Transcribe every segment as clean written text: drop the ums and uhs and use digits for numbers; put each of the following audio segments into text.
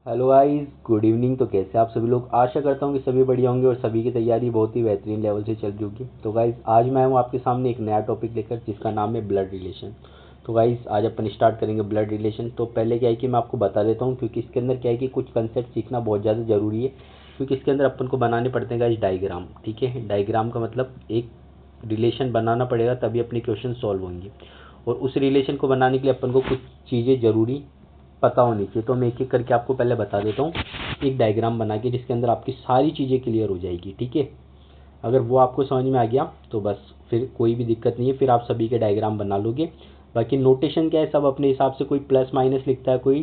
Hello guys, good evening. तो कैसे आप सभी लोग? आशा करता हूँ कि सभी बढ़िया होंगे और सभी की तैयारी बहुत ही बेहतरीन लेवल से चल रही होगी। तो गाइस, आज मैं हूँ आपके सामने एक नया टॉपिक लेकर, जिसका नाम है ब्लड रिलेशन। तो गाइस, आज अपन स्टार्ट करेंगे ब्लड रिलेशन। तो पहले क्या है कि मैं आपको बता देता हूँ, क्योंकि इसके अंदर क्या है कि कुछ कंसेप्ट सीखना बहुत ज़्यादा ज़रूरी है। क्योंकि इसके अंदर अपन को बनाने पड़ते हैं गाइस डायग्राम। ठीक है, डायग्राम का मतलब एक रिलेशन बनाना पड़ेगा, तभी अपने क्वेश्चन सॉल्व होंगे। और उस रिलेशन को बनाने के लिए अपन को कुछ चीज़ें ज़रूरी पता होनी चाहिए। तो मैं एक एक करके आपको पहले बता देता हूँ, एक डायग्राम बना के, जिसके अंदर आपकी सारी चीज़ें क्लियर हो जाएगी। ठीक है, अगर वो आपको समझ में आ गया तो बस फिर कोई भी दिक्कत नहीं है, फिर आप सभी के डायग्राम बना लोगे। बाकी नोटेशन क्या है, सब अपने हिसाब से, कोई प्लस माइनस लिखता है, कोई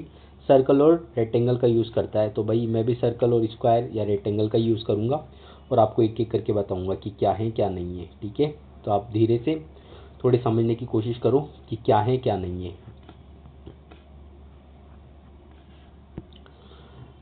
सर्कल और रेक्टेंगल का यूज़ करता है। तो भाई मैं भी सर्कल और स्क्वायर या रेक्टेंगल का यूज़ करूँगा और आपको एक एक करके बताऊँगा कि क्या है क्या नहीं है। ठीक है, तो आप धीरे से थोड़े समझने की कोशिश करो कि क्या है क्या नहीं है।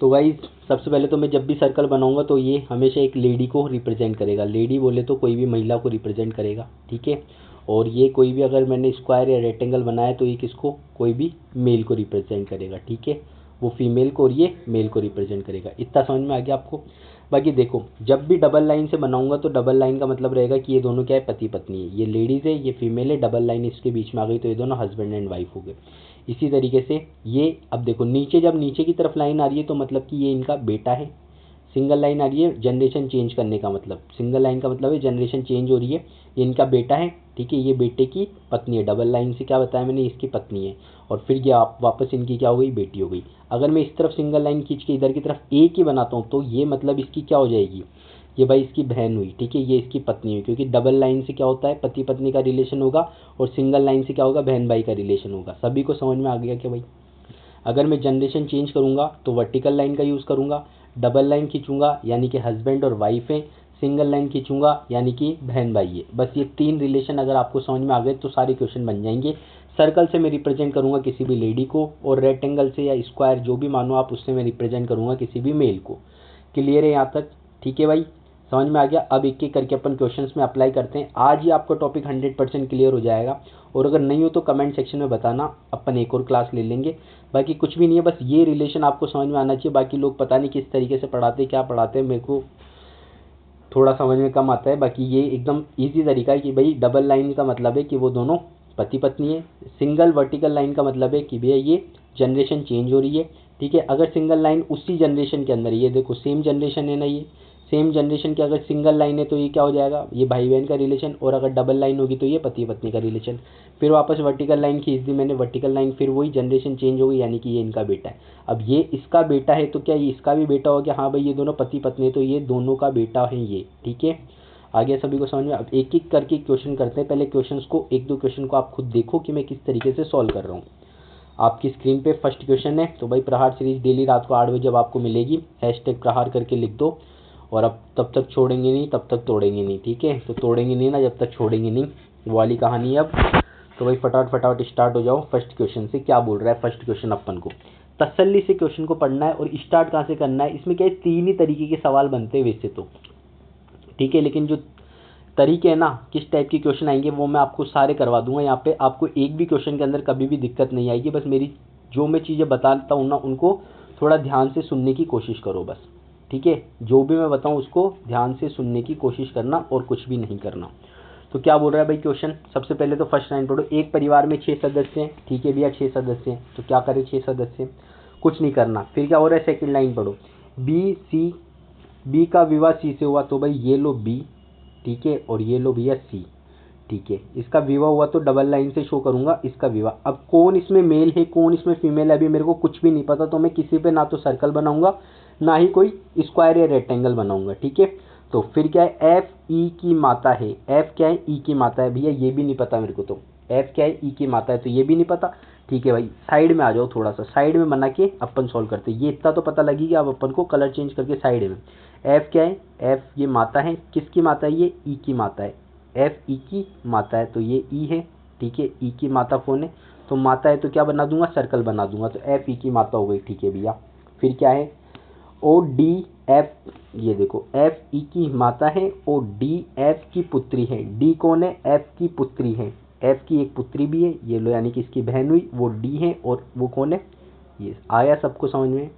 तो गाइस, सबसे पहले तो मैं जब भी सर्कल बनाऊंगा तो ये हमेशा एक लेडी को रिप्रेजेंट करेगा। लेडी बोले तो कोई भी महिला को रिप्रेजेंट करेगा। ठीक है, और ये कोई भी, अगर मैंने स्क्वायर या रेक्टेंगल बनाया तो ये किसको, कोई भी मेल को रिप्रेजेंट करेगा। ठीक है, वो फीमेल को और ये मेल को रिप्रेजेंट करेगा। इतना समझ में आ गया आपको? बाकी देखो, जब भी डबल लाइन से बनाऊंगा तो डबल लाइन का मतलब रहेगा कि ये दोनों क्या है, पति पत्नी है। ये लेडीज़ है, ये फीमेल है, डबल लाइन इसके बीच में आ गई तो ये दोनों हस्बैंड एंड वाइफ हो गए। इसी तरीके से ये, अब देखो नीचे, जब नीचे की तरफ लाइन आ रही है तो मतलब कि ये इनका बेटा है। सिंगल लाइन आ रही है जनरेशन चेंज करने का मतलब, सिंगल लाइन का मतलब है जनरेशन चेंज हो रही है, ये इनका बेटा है। ठीक है, ये बेटे की पत्नी है। डबल लाइन से क्या बताया मैंने, इसकी पत्नी है। और फिर ये आप वापस इनकी क्या हो गई, बेटी हो गई। अगर मैं इस तरफ सिंगल लाइन खींच के इधर की तरफ एक ही बनाता हूँ तो ये मतलब इसकी क्या हो जाएगी, ये भाई इसकी बहन हुई। ठीक है, ये इसकी पत्नी हुई, क्योंकि डबल लाइन से क्या होता है, पति पत्नी का रिलेशन होगा, और सिंगल लाइन से क्या होगा, बहन भाई का रिलेशन होगा। सभी को समझ में आ गया क्या भाई? अगर मैं जनरेशन चेंज करूँगा तो वर्टिकल लाइन का यूज़ करूँगा, डबल लाइन खींचूंगा यानी कि हस्बैंड और वाइफ है, सिंगल लाइन खींचूंगा यानी कि बहन भाई है। बस ये तीन रिलेशन अगर आपको समझ में आ गए तो सारे क्वेश्चन बन जाएंगे। सर्कल से मैं रिप्रेजेंट करूँगा किसी भी लेडी को, और रेक्टेंगल से या स्क्वायर जो भी मानो आप, उससे मैं रिप्रेजेंट करूँगा किसी भी मेल को। क्लियर है यहाँ तक? ठीक है भाई, समझ में आ गया? अब एक एक करके अपन क्वेश्चंस में अप्लाई करते हैं। आज ही आपका टॉपिक 100% क्लियर हो जाएगा, और अगर नहीं हो तो कमेंट सेक्शन में बताना, अपन एक और क्लास ले लेंगे। बाकी कुछ भी नहीं है, बस ये रिलेशन आपको समझ में आना चाहिए। बाकी लोग पता नहीं किस तरीके से पढ़ाते, क्या पढ़ाते हैं, मेरे को थोड़ा समझ में कम आता है। बाकी ये एकदम ईजी तरीका है कि भाई डबल लाइन का मतलब है कि वो दोनों पति पत्नी है। सिंगल वर्टिकल लाइन का मतलब है कि भैया ये जनरेशन चेंज हो रही है। ठीक है, अगर सिंगल लाइन उसी जनरेशन के अंदर, ये देखो सेम जनरेशन है ना, ये सेम जनरेशन की अगर सिंगल लाइन है तो ये क्या हो जाएगा, ये भाई बहन का रिलेशन। और अगर डबल लाइन होगी तो ये पति पत्नी का रिलेशन। फिर वापस वर्टिकल लाइन खींच दी मैंने, वर्टिकल लाइन, फिर वही जनरेशन चेंज हो गई, यानी कि ये इनका बेटा है। अब ये इसका बेटा है तो क्या ये इसका भी बेटा हो गया? हाँ भाई, ये दोनों पति पत्नी है तो ये दोनों का बेटा है ये। ठीक है, आगे सभी को समझ में? अब एक एक करके क्वेश्चन करते हैं। पहले क्वेश्चंस को, एक दो क्वेश्चन को आप खुद देखो कि मैं किस तरीके से सॉल्व कर रहा हूँ। आपकी स्क्रीन पे फर्स्ट क्वेश्चन है। तो भाई, प्रहार सीरीज डेली रात को 8 बजे जब आपको मिलेगी, हैशटैग प्रहार करके लिख दो। और अब तब तक छोड़ेंगे नहीं, तब तक तोड़ेंगे नहीं। ठीक है, तो तोड़ेंगे नहीं ना जब तक छोड़ेंगे नहीं, वो वाली कहानी है अब। तो भाई फटाफट फटाफट स्टार्ट हो जाओ। फर्स्ट क्वेश्चन से क्या बोल रहा है? फर्स्ट क्वेश्चन अपन को तसल्ली से क्वेश्चन को पढ़ना है, और स्टार्ट कहाँ से करना है, इसमें क्या है, तीन ही तरीके के सवाल बनते हैं वैसे तो। ठीक है, लेकिन जो तरीके हैं ना, किस टाइप के क्वेश्चन आएंगे वो मैं आपको सारे करवा दूंगा यहाँ पे। आपको एक भी क्वेश्चन के अंदर कभी भी दिक्कत नहीं आएगी। बस मेरी जो मैं चीज़ें बताता हूँ ना, उनको थोड़ा ध्यान से सुनने की कोशिश करो बस। ठीक है, जो भी मैं बताऊँ उसको ध्यान से सुनने की कोशिश करना, और कुछ भी नहीं करना। तो क्या बोल रहा है भाई क्वेश्चन? सबसे पहले तो फर्स्ट लाइन पढ़ो। एक परिवार में 6 सदस्य हैं। ठीक है भैया, 6 सदस्य हैं तो क्या करें, 6 सदस्य, कुछ नहीं करना। फिर क्या हो रहा है, सेकंड लाइन पढ़ो। बी का विवाह सी से हुआ, तो भाई ये लो बी। ठीक है, और ये लो भैया सी। ठीक है, इसका विवाह हुआ तो डबल लाइन से शो करूंगा इसका विवाह। अब कौन इसमें मेल है, कौन इसमें फीमेल है, अभी मेरे को कुछ भी नहीं पता, तो मैं किसी पे ना तो सर्कल बनाऊंगा, ना ही कोई स्क्वायर या रेक्टेंगल बनाऊंगा। ठीक है, तो फिर क्या है, एफ ई की माता है। एफ क्या है, ई की माता है। भैया ये भी नहीं पता मेरे को, तो एफ क्या है, ई की माता है, तो ये भी नहीं पता। ठीक है भाई, साइड में आ जाओ, थोड़ा सा साइड में बना के अपन सॉल्व करते हैं। ये इतना तो पता लगेगा, अब अपन को कलर चेंज करके साइड में। एफ क्या है, एफ ये माता है। किसकी माता है, ये ई की माता है। एफ ई की माता है तो ये ई है। ठीक है, ई की माता कौन है, तो माता है तो क्या बना दूंगा, सर्कल बना दूंगा, तो एफ ई की माता हो गई। ठीक है भैया, फिर क्या है, ओ डी एफ, ये देखो एफ ई की माता है, ओ डी एफ की पुत्री है। डी कौन है, एफ की पुत्री है। एफ की एक पुत्री भी है, ये लो, यानी कि इसकी बहन हुई, वो डी है, और वो कौन है, ये आया सबको समझ में?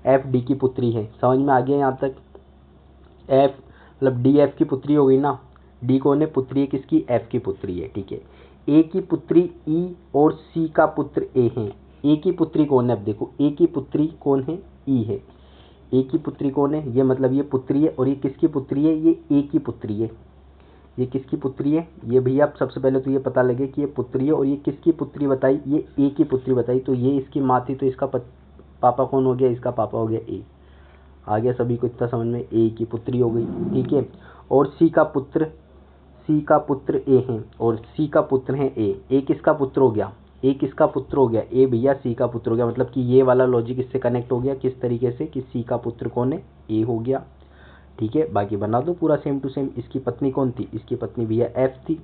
एफ डी की पुत्री है। समझ में आ गया यहाँ तक? एफ मतलब डी एफ की पुत्री हो गई ना। डी कौन है? पुत्री है किसकी? एफ की पुत्री है, ठीक है। ए की पुत्री ई और सी का पुत्र ए है। ए की पुत्री कौन है? अब देखो ए की पुत्री कौन है? ई है। ए की पुत्री कौन है? ये मतलब ये पुत्री है, और ये किसकी पुत्री है? ये ए की पुत्री है। ये किसकी पुत्री है? ये भैया आप सबसे पहले तो ये पता लगे कि ये पुत्री है, और ये किसकी पुत्री बताई? ये ए की पुत्री बताई। तो ये इसकी माँ थी, तो इसका पापा कौन हो गया? इसका पापा हो गया ए। आ गया सभी को इतना समझ में? ए की पुत्री हो गई, ठीक है। और सी का पुत्र ए है, और सी का पुत्र है ए। ए किसका पुत्र हो गया? ए किसका पुत्र हो गया? ए भैया सी का पुत्र हो गया। मतलब कि ये वाला लॉजिक इससे कनेक्ट हो गया किस तरीके से कि सी का पुत्र कौन है? ए हो गया, ठीक है। बाकी बना दो पूरा सेम टू सेम। इसकी पत्नी कौन थी? इसकी पत्नी भैया एफ थी,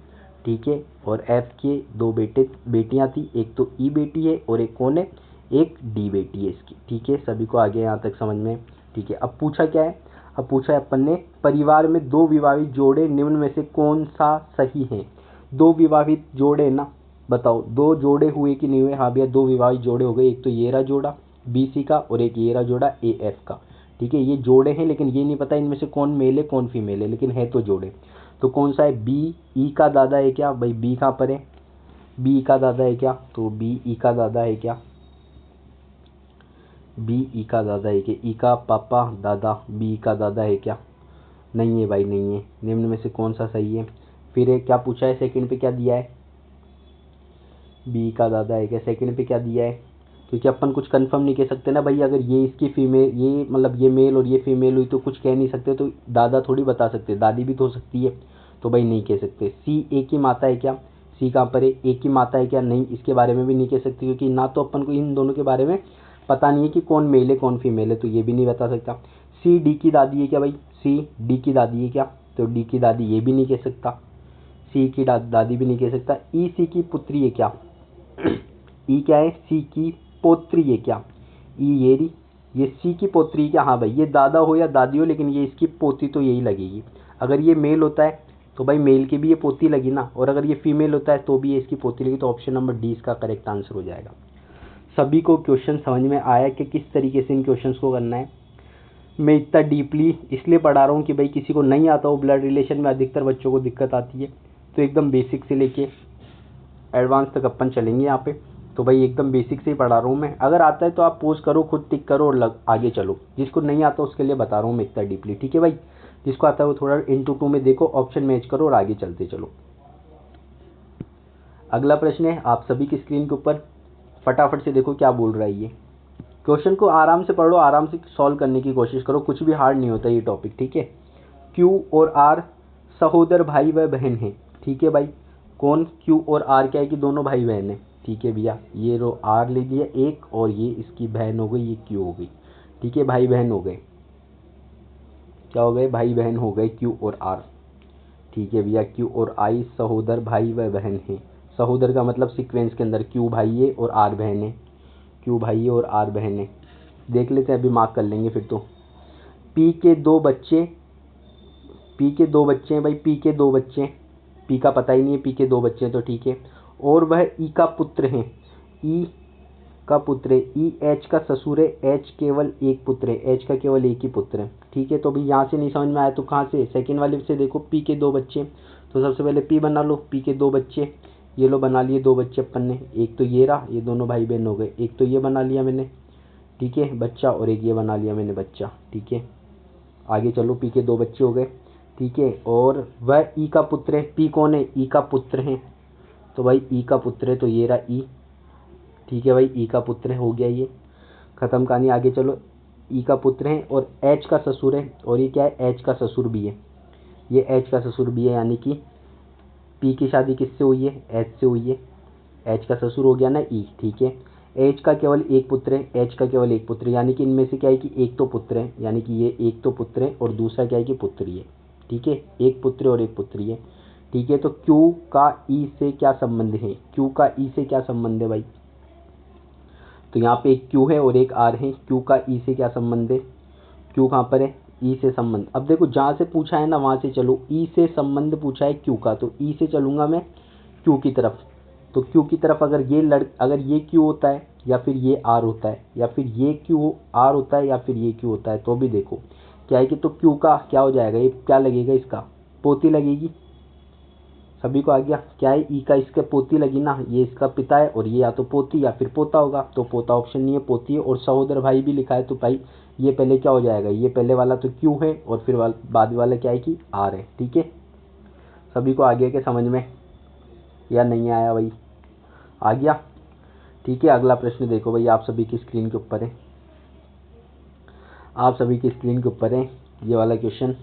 ठीक है। और एफ के दो बेटियां थी, एक तो ई बेटी है और एक कौन है? एक डी बेटी है इसकी, ठीक है। सभी को आगे यहाँ तक समझ में, ठीक है। अब पूछा क्या है? अब पूछा है अपन ने, परिवार में दो विवाहित जोड़े निम्न में से कौन सा सही है? दो विवाहित जोड़े ना, बताओ दो जोड़े हुए कि नहीं हुए? हाँ भैया दो विवाहित जोड़े हो गए। एक तो ये रहा जोड़ा बी सी का, और एक ये रहा जोड़ा ए एफ का, ठीक है। ये जोड़े हैं, लेकिन ये नहीं पता इनमें से कौन मेल है कौन फीमेल है, लेकिन है तो जोड़े। तो कौन सा है? बी ई का दादा है क्या? भाई बी कहाँ पर है? बी का दादा है क्या? तो बी ई का दादा है क्या? बी ई का दादा है क्या? ई का पापा दादा बी का दादा है क्या? नहीं है भाई, नहीं है। निम्न में से कौन सा सही है? फिर क्या पूछा है? सेकंड पे क्या दिया है? बी का दादा है क्या? सेकंड पे क्या दिया है? क्योंकि अपन कुछ कंफर्म नहीं कह सकते ना भाई। अगर ये इसकी फीमेल, ये मतलब ये मेल और ये फीमेल हुई तो कुछ कह नहीं सकते, तो दादा थोड़ी बता सकते, दादी भी तो हो सकती है, तो भाई नहीं कह सकते। सी ए की माता है क्या? सी कहाँ पर है? ए की माता है क्या? नहीं, इसके बारे में भी नहीं कह सकते, क्योंकि ना तो अपन को इन दोनों के बारे में पता नहीं है कि कौन मेल है कौन फीमेल है, तो ये भी नहीं बता सकता। सी डी की दादी है क्या? भाई सी डी की दादी है क्या? तो डी की दादी ये भी नहीं कह सकता, सी की दादी भी नहीं कह सकता। ई सी की पुत्री है क्या? ई क्या है? सी की पोत्री है क्या? ई ये रही, ये सी की पोत्री है क्या? हाँ भाई, ये दादा हो या दादी हो, लेकिन ये इसकी पोती तो यही लगेगी। अगर ये मेल होता है तो भाई मेल की भी ये पोती लगी ना, और अगर ये फीमेल होता है तो भी ये इसकी पोती लगी। तो ऑप्शन नंबर डी इसका करेक्ट आंसर हो जाएगा। सभी को क्वेश्चन समझ में आया कि किस तरीके से इन क्वेश्चंस को करना है? मैं इतना डीपली इसलिए पढ़ा रहा हूँ कि भाई किसी को नहीं आता हो। ब्लड रिलेशन में अधिकतर बच्चों को दिक्कत आती है, तो एकदम बेसिक से लेके एडवांस तक अपन चलेंगे यहाँ पे। तो भाई एकदम बेसिक से ही पढ़ा रहा हूँ मैं। अगर आता है तो आप पोस्ट करो, खुद टिक करो और आगे चलो। जिसको नहीं आता उसके लिए बता रहा हूँ मैं इतना डीपली, ठीक है भाई। जिसको आता है वो थोड़ा इंटू टू में देखो, ऑप्शन मैच करो और आगे चलते चलो। अगला प्रश्न है आप सभी की स्क्रीन के ऊपर, फटाफट से देखो क्या बोल रहा है ये। क्वेश्चन को आराम से पढ़ो, आराम से सॉल्व करने की कोशिश करो, कुछ भी हार्ड नहीं होता ये टॉपिक, ठीक है। क्यू और आर सहोदर भाई व बहन है, ठीक है भाई। कौन? क्यू और आर क्या है कि दोनों भाई बहन है, ठीक है भैया। ये रो आर ले लिया एक, और ये इसकी बहन हो गई, ये क्यू हो गई, ठीक है। भाई बहन हो गए, क्या हो गए? भाई बहन हो गए क्यू और आर, ठीक है भैया। क्यू और आई सहोदर भाई व बहन है। सहोदर का मतलब सीक्वेंस के अंदर क्यू भाई है और आर बहन है, क्यू भाई है और आर बहन है। देख लेते हैं, अभी मार्क कर लेंगे फिर तो। पी के दो बच्चे, पी के दो बच्चे हैं भाई, पी के दो बच्चे, पी का पता ही नहीं है, पी के दो बच्चे हैं तो ठीक है। और वह ई का पुत्र है, ई का पुत्र है। ई एच का ससुर है, एच केवल एक पुत्र है, एच का केवल एक ही पुत्र है, ठीक है। तो अभी यहाँ से नहीं समझ में आया तो कहाँ से? सेकंड वाले से देखो, पी के दो बच्चे, तो सबसे पहले पी बना लो, पी के दो बच्चे, ये लो बना लिए दो बच्चे अपन ने। एक तो ये रहा, ये दोनों भाई बहन हो गए। एक तो ये बना लिया मैंने, ठीक है बच्चा, और एक ये बना लिया मैंने बच्चा, ठीक है। आगे चलो, पी के दो बच्चे हो गए, ठीक है। और वह ई का पुत्र है, पी कौन है? ई का पुत्र है, तो भाई ई का पुत्र है तो ये रहा ई, ठीक है भाई। ई का पुत्र है, हो गया ये, खत्म कहानी। आगे चलो, ई का पुत्र है और एच का ससुर है, और ये क्या है? एच का ससुर भी है, ये एच का ससुर भी है, यानी कि पी की शादी किससे हुई है? एच से हुई है, एच का ससुर हो गया ना ई, ठीक है। एच का केवल एक पुत्र है, एच का केवल एक पुत्र, यानी कि इनमें से क्या है कि एक तो पुत्र है, यानी कि ये एक तो पुत्र है और दूसरा क्या है कि पुत्री है, ठीक है। एक पुत्र और एक पुत्री है, ठीक है। तो क्यू का ई से क्या संबंध है? क्यू का ई से क्या संबंध है भाई? तो यहाँ पे एक क्यू है और एक आर है, क्यू का ई से क्या संबंध है? क्यू कहाँ पर है? ई से संबंध। अब देखो जहाँ से पूछा है ना वहाँ से चलो, ई से संबंध पूछा है क्यू का, तो ई से चलूंगा मैं क्यू की तरफ। तो क्यू की तरफ अगर ये क्यू होता है या फिर ये आर होता है, या फिर ये क्यू आर होता है, या फिर ये क्यू होता है, तो भी देखो क्या है कि तो क्यू का क्या हो जाएगा, ये क्या लगेगा, इसका पोती लगेगी। सभी को आ गया क्या है, ई का इसके पोती लगी ना, ये इसका पिता है और ये या तो पोती या फिर पोता होगा, तो पोता ऑप्शन नहीं है, पोती है। और सहोदर भाई भी लिखा है, तो भाई ये पहले क्या हो जाएगा, ये पहले वाला तो क्यू है और फिर बाद वाला क्या है कि आर है। ठीक है, सभी को आ गया क्या समझ में, या नहीं आया भाई, आ गया। ठीक है, अगला प्रश्न देखो भाई, आप सभी की स्क्रीन के ऊपर है, आप सभी की स्क्रीन के ऊपर है ये वाला क्वेश्चन,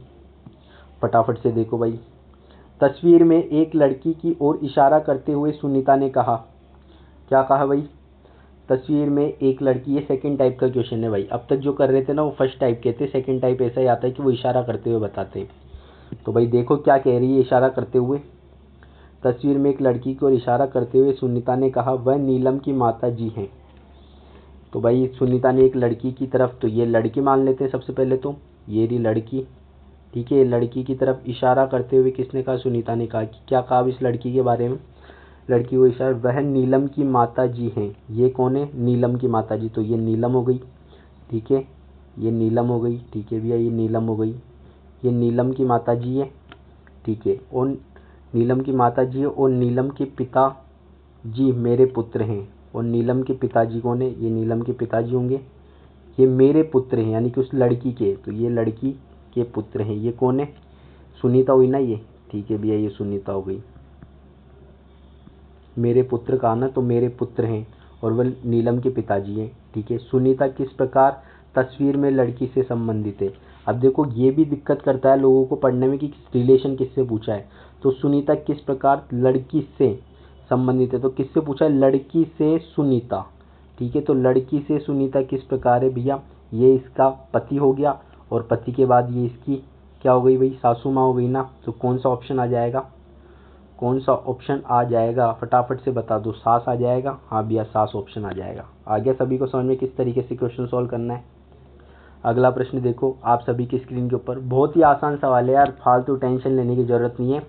फटाफट से देखो भाई। तस्वीर में एक लड़की की ओर इशारा करते हुए सुनीता ने कहा, क्या कहा भाई, तस्वीर में एक लड़की, ये सेकंड टाइप का क्वेश्चन है भाई। अब तक जो कर रहे थे ना वो फर्स्ट टाइप के थे, सेकंड टाइप ऐसा ही आता है कि वो इशारा करते हुए बताते हैं। तो भाई देखो क्या कह रही है इशारा करते हुए, तस्वीर में एक लड़की की ओर इशारा करते हुए सुनीता ने कहा, वह नीलम की माता जी हैं। तो भाई सुनीता ने एक लड़की की तरफ, तो ये लड़की मान लेते हैं सबसे पहले, तो ये रही लड़की। ठीक है, लड़की की तरफ इशारा करते हुए किसने कहा, सुनीता ने कहा। कि क्या कहा इस लड़की के बारे में, लड़की को इशारा, वह नीलम की माता जी हैं। ये कौन है, नीलम की माता जी, तो ये नीलम हो गई। ठीक है, ये नीलम हो गई। ठीक है भैया, ये नीलम हो गई, ये नीलम की माता जी है। ठीक है, और नीलम की माता जी है, और नीलम के पिता जी मेरे पुत्र हैं। और नीलम के पिताजी कौन है, ये नीलम के पिताजी होंगे, ये मेरे पुत्र हैं यानी कि उस लड़की के, तो ये लड़की के पुत्र हैं। ये कौन है, सुनीता हुई ना ये। ठीक है भैया, ये सुनीता हो गई। मेरे पुत्र का ना, तो मेरे पुत्र हैं और वह नीलम के पिताजी हैं। ठीक है, सुनीता किस प्रकार तस्वीर में लड़की से संबंधित है। अब देखो ये भी दिक्कत करता है लोगों को पढ़ने में कि रिलेशन किससे पूछा है। तो सुनीता किस प्रकार लड़की से संबंधित है, तो किससे पूछा है, लड़की से सुनीता। ठीक है, तो लड़की से सुनीता किस प्रकार है भैया, ये इसका पति हो गया, और पति के बाद ये इसकी क्या हो गई भाई, सासू माँ हो गई ना। तो कौन सा ऑप्शन आ जाएगा, कौन सा ऑप्शन आ जाएगा, फटाफट से बता दो, सास आ जाएगा। हाँ भैया, सास ऑप्शन आ जाएगा। आ गया सभी को समझ में किस तरीके से क्वेश्चन सॉल्व करना है। अगला प्रश्न देखो आप सभी की स्क्रीन के ऊपर, बहुत ही आसान सवाल है यार, फालतू टेंशन लेने की जरूरत नहीं है,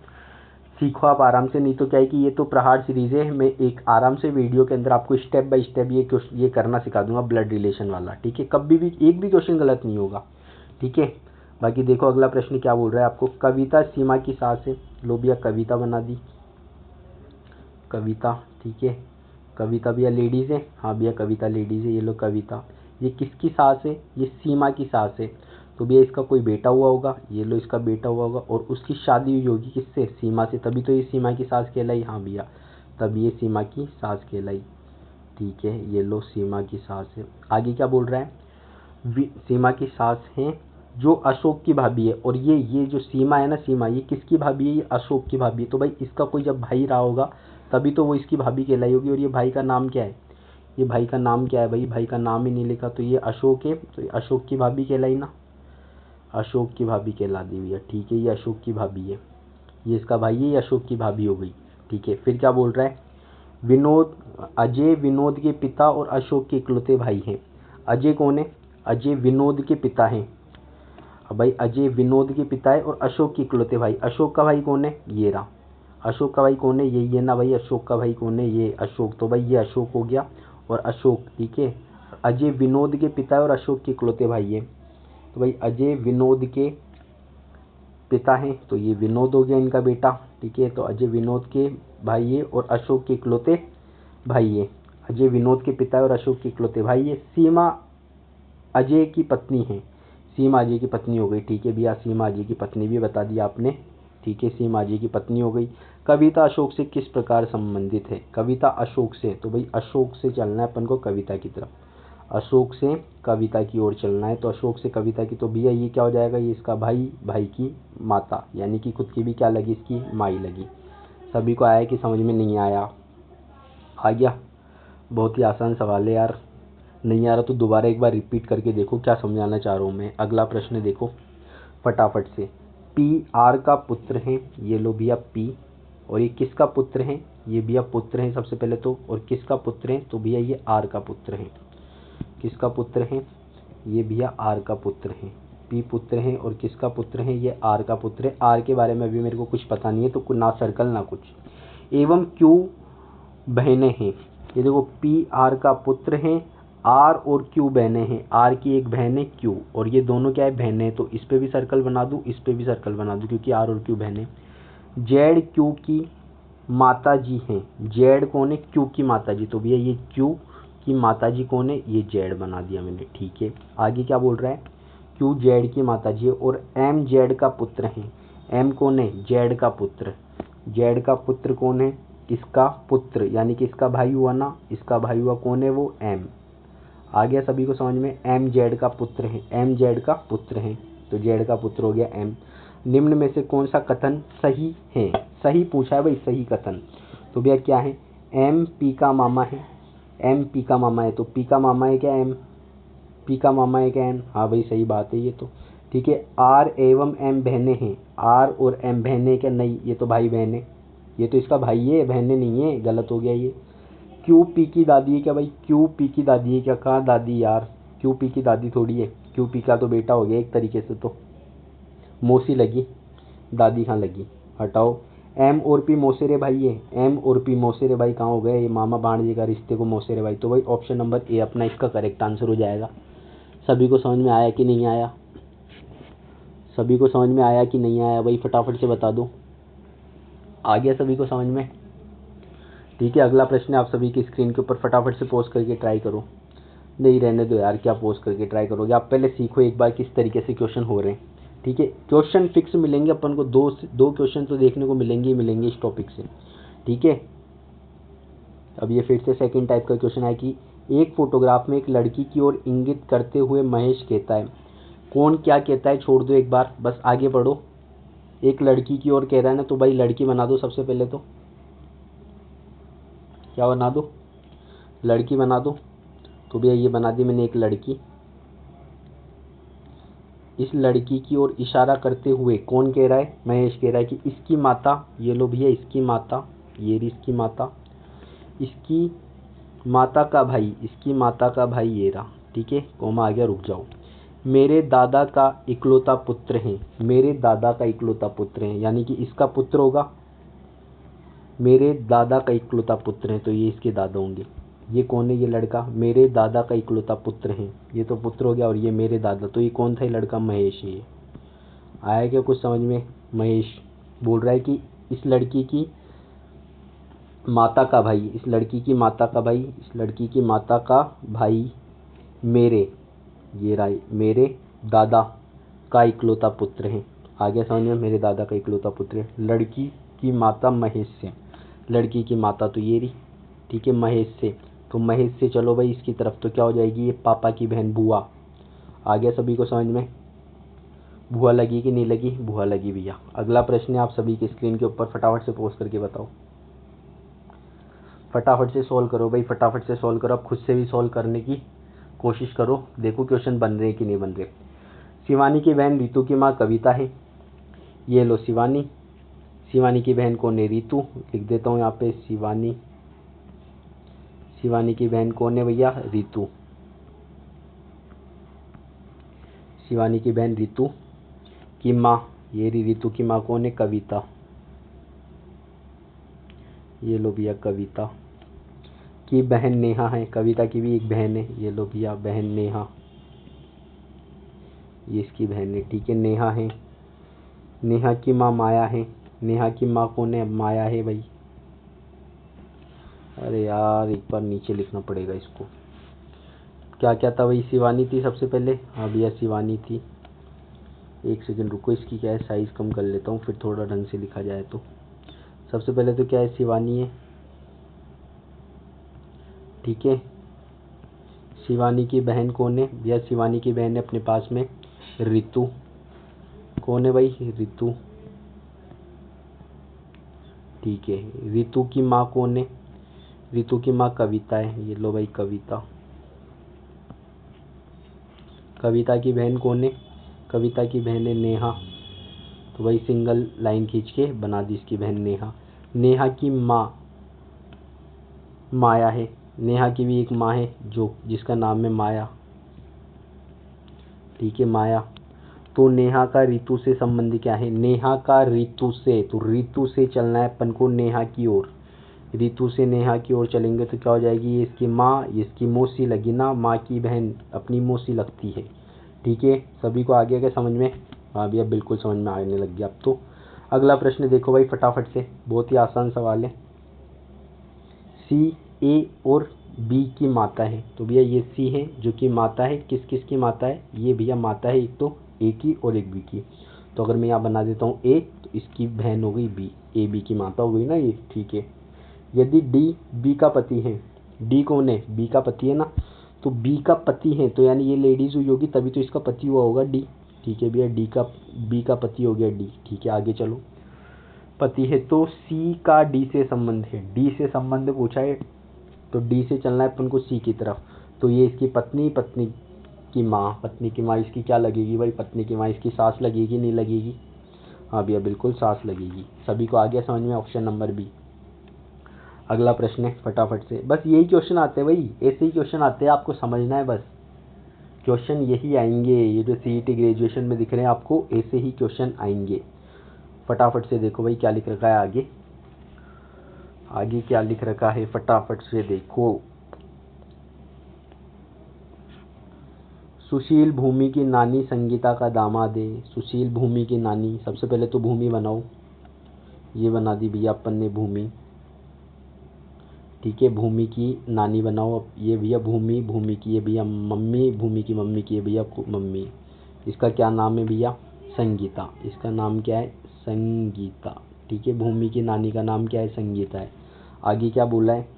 सीखो आप आराम से। नहीं तो क्या है कि ये तो प्रहार सीरीज है, मैं एक आराम से वीडियो के अंदर आपको स्टेप बाय स्टेप ये करना सिखा दूंगा, ब्लड रिलेशन वाला। ठीक है, कभी भी एक भी क्वेश्चन गलत नहीं होगा। ठीक है, बाकी देखो अगला प्रश्न क्या बोल रहा है आपको, कविता सीमा की सास है। लो भैया कविता बना दी, कविता। ठीक है, कविता भैया लेडीज़ है, हाँ भैया कविता लेडीज़ है। ये लो कविता, ये किसकी सास है, ये सीमा की सास है। तो भैया इसका कोई बेटा हुआ होगा, ये लो इसका बेटा हुआ होगा, और उसकी शादी हुई होगी किससे, सीमा से, तभी तो ये सीमा की सास कहलाई। हाँ भैया, तब ये सीमा की सास कहलाई। ठीक है, ये लो सीमा की सास है। आगे क्या बोल रहा है, सीमा की सास है जो अशोक की भाभी है। और ये जो सीमा है ना, सीमा ये किसकी भाभी है, ये अशोक की भाभी है। तो भाई इसका कोई जब भाई रहा होगा तभी तो वो इसकी भाभी कहलाई होगी। और ये भाई का नाम क्या है, ये भाई का नाम क्या है भाई, भाई का नाम ही नहीं लिखा, तो ये अशोक है, तो ये अशोक की भाभी कहलाई ना, अशोक की भाभी कहला दी भैया। ठीक है, ये अशोक की भाभी है, ये इसका भाई है, ये अशोक की भाभी हो गई। ठीक है, फिर क्या बोल रहा है, विनोद, अजय विनोद के पिता और अशोक के इकलौते भाई हैं। अजय कौन है, अजय विनोद के पिता हैं। अब भाई अजय विनोद के पिता है और अशोक के इकलौते भाई। अशोक का भाई कौन है, ये रहा, अशोक का भाई कौन है, ये ना भाई, अशोक का भाई कौन है, ये अशोक। तो भाई ये अशोक हो गया और अशोक। ठीक है, अजय विनोद के पिता है और अशोक के इकलौते भाई है। तो भाई अजय विनोद के पिता हैं, तो ये विनोद हो गया इनका बेटा। ठीक है, तो अजय विनोद के भाई है और अशोक के इकलौते भाई है। अजय विनोद के पिता है और अशोक के इकलौते भाई है। सीमा अजय की पत्नी है, सीमा अजय की पत्नी हो गई। ठीक है भैया, सीमा अजय की पत्नी भी बता दी आपने। ठीक है, सीमा अजय की पत्नी हो गई। कविता अशोक से किस प्रकार संबंधित है, कविता अशोक से, तो भाई अशोक से चलना है अपन को कविता की तरफ, अशोक से कविता की ओर चलना है। तो अशोक से कविता की, तो भैया ये क्या हो जाएगा, ये इसका भाई, भाई की माता, यानी कि खुद की भी क्या लगी, इसकी माई लगी। सभी को आया कि समझ में नहीं आया, आ गया। बहुत ही आसान सवाल है यार, नहीं आ रहा तो दोबारा एक बार रिपीट करके देखो क्या समझाना चाह रहा हूँ मैं। अगला प्रश्न देखो फटाफट से, पी आर का पुत्र है। ये लो भैया पी, और ये किसका पुत्र है, ये भैया पुत्र है सबसे पहले तो, और किसका पुत्र है, तो भैया ये आर का पुत्र है। किसका पुत्र है, ये भैया आर का पुत्र है। पी पुत्र है और किसका पुत्र है, ये आर का पुत्र है। आर के बारे में अभी मेरे को कुछ पता नहीं है, तो ना सर्कल ना कुछ। एवं क्यू बहनें हैं, ये देखो पी आर का पुत्र है, आर और क्यू बहनें हैं, आर की एक बहन है क्यू, और ये दोनों क्या है, बहनें हैं, तो इस पे भी सर्कल बना दूँ, इस पे भी सर्कल बना दूँ, क्योंकि आर और क्यू बहनें। जेड क्यू की माता जी हैं, जेड कौन है, क्यू की माता जी, तो भैया ये क्यू की माता जी कौन है, ये जेड बना दिया मैंने, ठीक है। आगे क्या बोल रहा है, क्यू जेड की माता जी है, और एम जेड का पुत्र है, एम कौन है, जेड का पुत्र, जेड का पुत्र कौन है, इसका पुत्र, यानी कि इसका भाई हुआ ना, इसका भाई हुआ कौन है, वो एम। आ गया सभी को समझ में, एम जेड का पुत्र है, एम जेड का पुत्र है, तो जेड का पुत्र हो गया एम। निम्न में से कौन सा कथन सही है, सही पूछा है भाई, सही कथन, तो भैया क्या है, एम पी का मामा है, एम पी का मामा है, तो पी का मामा है क्या एम, पी का मामा है क्या एम, हाँ भाई सही बात है ये तो, ठीक है। आर एवं एम बहनें हैं, आर और एम बहनें क्या, नहीं ये तो भाई बहन है, ये तो इसका भाई है, बहनें नहीं है, गलत हो गया ये। क्यू पी की दादी है क्या भाई, क्यू पी की दादी है क्या, कहाँ दादी यार, क्यू पी की दादी थोड़ी है, क्यू पी का तो बेटा हो गया एक तरीके से, तो मौसी लगी, दादी कहाँ लगी, हटाओ। एम और पी मौसेरे भाई है, एम और पी मौसेरे भाई कहाँ हो गए, ये मामा भांजे का रिश्ते को मौसेरे भाई, तो भाई ऑप्शन नंबर ए अपना इसका करेक्ट आंसर हो जाएगा। सभी को समझ में आया कि नहीं आया, सभी को समझ में आया कि नहीं आया भाई, फटाफट से बता दो, आ गया सभी को समझ में, ठीक है। अगला प्रश्न आप सभी की स्क्रीन के ऊपर फटाफट से पोस्ट करके ट्राई करो, नहीं रहने दो यार, क्या पोस्ट करके ट्राई करोगे, आप पहले सीखो एक बार किस तरीके से क्वेश्चन हो रहे हैं, ठीक है। क्वेश्चन फिक्स मिलेंगे अपन को, दो क्वेश्चन तो देखने को मिलेंगे ही मिलेंगे इस टॉपिक से, ठीक है। अब ये फिर से सेकंड टाइप का क्वेश्चन है कि एक फोटोग्राफ में एक लड़की की ओर इंगित करते हुए महेश कहता है, कौन क्या कहता है छोड़ दो एक बार, बस आगे बढ़ो। एक लड़की की ओर कह रहा है ना, तो भाई लड़की बना दो सबसे पहले, तो क्या बना दो, लड़की बना दो, तो भैया ये बना दी मैंने एक लड़की। इस लड़की की ओर इशारा करते हुए कौन कह रहा है, महेश कह रहा है कि इसकी माता, ये लो भैया इसकी माता, ये रही इसकी माता, इसकी माता का भाई, इसकी माता का भाई ये रहा, ठीक है, कोमा आ गया, रुक जाओ। मेरे दादा का इकलौता पुत्र है, मेरे दादा का इकलौता पुत्र है, यानी कि इसका पुत्र होगा, मेरे दादा का इकलौता पुत्र है, तो ये इसके दादा होंगे। ये कौन है, ये लड़का मेरे दादा का इकलौता पुत्र है, ये तो पुत्र हो गया, और ये मेरे दादा, तो ये कौन था, ये लड़का महेश है। ये आया क्या कुछ समझ में, महेश बोल रहा है कि इस लड़की की माता का भाई, इस लड़की की माता का भाई, इस लड़की की माता का भाई मेरे, ये राय मेरे दादा का इकलौता पुत्र है। आगे समझ में, मेरे दादा का इकलौता पुत्र है, लड़की की माता महेश से, लड़की की माता तो ये रही, ठीक है, महेश से, तो महेश से चलो भाई इसकी तरफ, तो क्या हो जाएगी, ये पापा की बहन बुआ। आ गया सभी को समझ में, बुआ लगी कि नहीं लगी, बुआ लगी भैया। अगला प्रश्न है आप सभी की स्क्रीन के ऊपर, फटाफट से पोस्ट करके बताओ, फटाफट से सॉल्व करो भाई, फटाफट से सॉल्व करो, आप खुद से भी सॉल्व करने की कोशिश करो, देखो क्वेश्चन बन रहे कि नहीं बन रहे। शिवानी की बहन रीतू की माँ कविता है, ये लो शिवानी, शिवानी की बहन कौन है, रीतू, लिख देता हूँ यहाँ पे शिवानी, शिवानी की बहन कौन है भैया, रीतू, शिवानी की बहन रीतू की माँ, ये रीतू की माँ कौन है, कविता, ये लो भैया कविता की बहन नेहा है, कविता की भी एक बहन है, ये लो भैया बहन नेहा, ये इसकी बहन है, ठीक है, नेहा है। नेहा की माँ माया है, नेहा की माँ कौन है, माया है भाई, अरे यार एक बार नीचे लिखना पड़ेगा इसको, क्या क्या था भाई, शिवानी थी सबसे पहले, हाँ भैया शिवानी थी, एक सेकंड रुको, इसकी क्या है साइज़ कम कर लेता हूँ, फिर थोड़ा ढंग से लिखा जाए तो। सबसे पहले तो क्या है, शिवानी है, ठीक है। शिवानी की बहन कौन है भैया, शिवानी की बहन है अपने पास में ऋतु, कौन है भाई, ऋतु, ठीक है। ऋतु की माँ कौन है, ऋतु की माँ कविता है, ये लो भाई कविता, कविता की बहन कौन है, कविता की बहन है नेहा, तो भाई सिंगल लाइन खींच के बना दी इसकी बहन नेहा। नेहा की माँ माया है, नेहा की भी एक माँ है जो जिसका नाम है माया, ठीक है माया। तो नेहा का ऋतु से संबंध क्या है, नेहा का ऋतु से, तो ऋतु से चलना है अपन को नेहा की ओर, रितु से नेहा की ओर चलेंगे तो क्या हो जाएगी, ये इसकी माँ, ये इसकी मौसी लगी ना, माँ की बहन अपनी मौसी लगती है। ठीक है, सभी को आ गया क्या समझ में? हाँ भैया बिल्कुल समझ में आने लग गया अब तो। अगला प्रश्न देखो भाई फटाफट से, बहुत ही आसान सवाल है। सी ए और बी की माता है, तो भैया ये सी है जो कि माता है, किस किस की माता है, ये भैया माता है एक तो ए की और एक बी की। तो अगर मैं यहाँ बना देता हूँ ए, तो इसकी बहन हो गई बी, ए बी की माता हो गई ना ये। ठीक है, यदि डी बी का पति है, डी कौन है, बी का पति है ना, तो बी का पति है तो यानी ये लेडीज हुई होगी तभी तो इसका पति हुआ होगा डी। ठीक है भैया, डी का बी का पति हो गया डी। ठीक है, आगे चलो। पति है तो सी का डी से संबंध है, डी से संबंध पूछा है तो डी से चलना है अपन को सी की तरफ। तो ये इसकी पत्नी, पत्नी की माँ, पत्नी की माँ इसकी क्या लगेगी भाई, पत्नी की माँ इसकी सास लगेगी, नहीं लगेगी? हाँ भैया बिल्कुल सास लगेगी। सभी को आ गया समझ में, ऑप्शन नंबर बी। अगला प्रश्न है फटाफट से, बस यही क्वेश्चन आते हैं भाई, ऐसे ही क्वेश्चन आते हैं, आपको समझना है बस। क्वेश्चन यही आएंगे, ये जो सीईटी ग्रेजुएशन में दिख रहे हैं आपको, ऐसे ही क्वेश्चन आएंगे। फटाफट से देखो भाई क्या लिख रखा है आगे, आगे क्या लिख रखा है फटाफट से देखो। सुशील भूमि की नानी संगीता का दामाद है। सुशील भूमि की नानी, सबसे पहले तो भूमि बनाओ, ये बना दी भैया अपन ने भूमि। ठीक है, भूमि की नानी बनाओ। अब ये भैया भूमि, भूमि की ये भैया मम्मी, भूमि की मम्मी की ये भैया मम्मी। इसका क्या नाम है भैया, संगीता। इसका नाम क्या है, संगीता। ठीक है, भूमि की नानी का नाम क्या है, संगीता है। आगे क्या बोला है,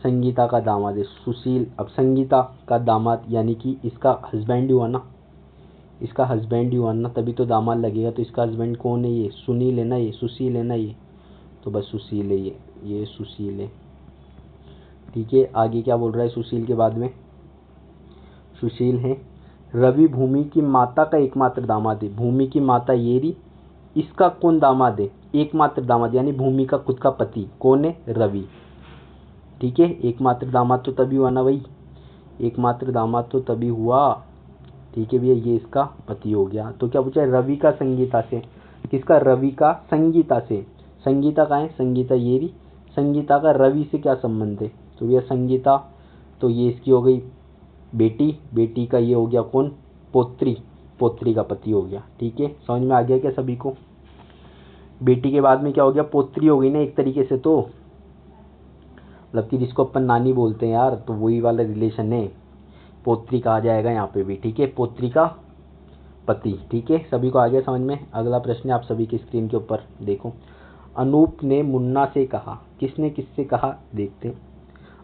संगीता का दामाद है सुशील। अब संगीता का दामाद यानी कि इसका हस्बैंड हुआ ना, इसका हस्बैंड हुआ ना, तभी तो दामाद लगेगा। तो इसका हस्बैंड कौन है, ये सुनील है ना, ये सुशील है ना ये, तो बस सुशील है ये सुशील है। ठीक है, आगे क्या बोल रहा है सुशील के बाद में, सुशील है रवि भूमि की माता का एकमात्र दामाद है। भूमि की माता ये रही, इसका कौन दामाद है, एकमात्र दामाद, यानी भूमि का खुद का पति कौन है, रवि। ठीक है, एकमात्र दामाद तो तभी हुआ ना भाई, एकमात्र दामाद तो तभी हुआ। ठीक है भैया, ये इसका पति हो गया। तो क्या पूछा है, रवि का संगीता से, किसका, रवि का संगीता से। संगीता कहाँ है, संगीता ये रही, संगीता का रवि से क्या संबंध है, तो भैया संगीता, तो ये इसकी हो गई बेटी, बेटी का ये हो गया कौन, पोत्री, पोत्री का पति हो गया। ठीक है, समझ में आ गया क्या सभी को? बेटी के बाद में क्या हो गया, पोत्री हो गई ना एक तरीके से, तो मतलब कि जिसको अपन नानी बोलते हैं यार, तो वही वाला रिलेशन है, पोत्री कहा जाएगा यहाँ पे भी। ठीक है, पोत्री का पति। ठीक है, सभी को आ गया समझ में? अगला प्रश्न आप सभी की स्क्रीन के ऊपर देखो। अनूप ने मुन्ना से कहा, किसने किससे कहा देखते हैं।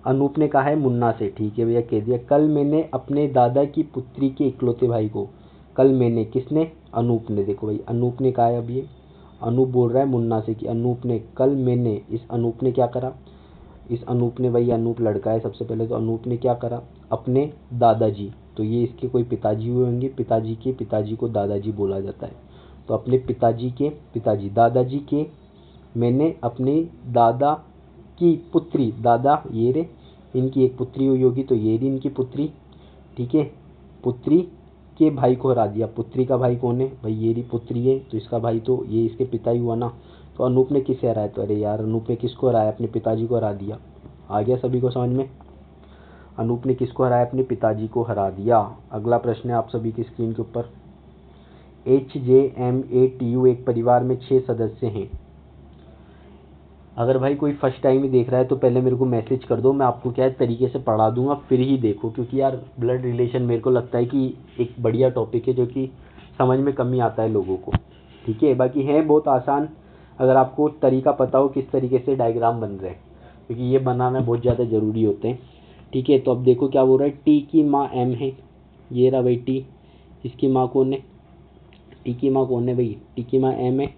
अनूप ने कहा है मुन्ना से। ठीक है भैया, कह दिया कल मैंने अपने दादा की पुत्री के इकलौते भाई को, कल मैंने, किसने, अनूप ने। देखो भाई अनूप ने कहा है, अब ये अनूप बोल रहा है मुन्ना से कि अनूप ने, कल मैंने, इस अनूप ने क्या करा, इस अनूप ने, भाई अनूप लड़का है सबसे पहले, तो अनूप ने क्या करा, अपने दादाजी, तो ये इसके कोई पिताजी हुए होंगे, पिताजी के पिताजी को दादाजी बोला जाता है, तो अपने पिताजी के पिताजी, दादाजी के, मैंने अपने दादा की पुत्री, दादा ये रे, इनकी एक पुत्री हुई होगी तो ये रही इनकी पुत्री। ठीक है, पुत्री के भाई को हरा दिया। पुत्री का भाई कौन है भाई, ये रही पुत्री है, तो इसका भाई तो ये इसके पिता ही हुआ ना। तो अनूप ने किसे हराया, तो अरे यार अनूप ने किसको हराया, अपने पिताजी को हरा दिया। आ गया सभी को समझ में? अनूप ने किसको हराया, अपने पिताजी को हरा दिया। अगला प्रश्न है आप सभी की स्क्रीन के ऊपर। HJMATU एक परिवार में 6 सदस्य हैं। अगर भाई कोई फर्स्ट टाइम ही देख रहा है तो पहले मेरे को मैसेज कर दो, मैं आपको क्या है तरीके से पढ़ा दूंगा, फिर ही देखो, क्योंकि यार ब्लड रिलेशन मेरे को लगता है कि एक बढ़िया टॉपिक है जो कि समझ में कम ही आता है लोगों को। ठीक है, बाकी है बहुत आसान, अगर आपको तरीका पता हो किस तरीके से डायग्राम बन रहे हैं, क्योंकि ये बनाना बहुत ज़्यादा ज़रूरी होते हैं। ठीक है, तो अब देखो क्या बोल रहा है, टी की माँ एम है, ये रहा भाई टी, इसकी माँ कौन है, टी की माँ कौन है भाई, टी की माँ एम है,